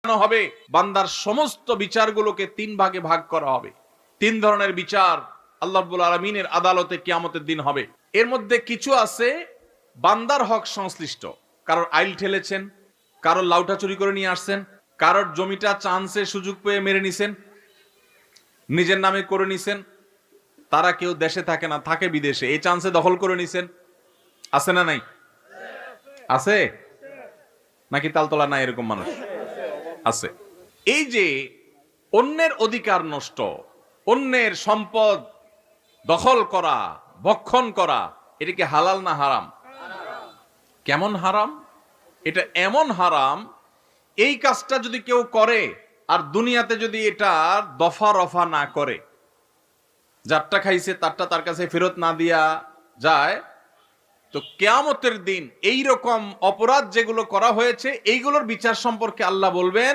হবে, বান্দার সমস্ত বিচারগুলোকে তিন ভাগে ভাগ করা হবে। তিন ধরনের বিচার আল্লাহ রাব্বুল আলামিনের আদালতে কিয়ামতের দিন হবে। এর মধ্যে কিছু আছে বান্দার হক সংশ্লিষ্ট, কারোর আইল ঠেলেছেন, কারোর লাউটা চুরি করে নিয়ে আসছেন, কারোর জমিটা চান্সের সুযোগ পেয়ে মেরে নিছেন, নিজের নামে করে নিছেন, তারা কেউ দেশে থাকে না, থাকে বিদেশে, এই চান্সে দখল করে নিছেন। আছে না নাই? আছে নাকি তালতলা নাই এরকম মানুষ? আছে। এই যে অন্যের অধিকার নষ্ট, অন্যের সম্পদ দখল করা, ভক্ষণ করা, এটা কি হালাল না হারাম? কেমন হারাম? এটা এমন হারাম, এই কাজটা যদি কেউ করে আর দুনিয়াতে যদি এটা দফা রফা না করে, যারটা খাইছে তারটা তার কাছে ফেরত না দিয়া যায়, তো কিয়ামতের দিন এই রকম অপরাধ যেগুলো করা হয়েছে এইগুলোর বিচার সম্পর্কে আল্লাহ বলবেন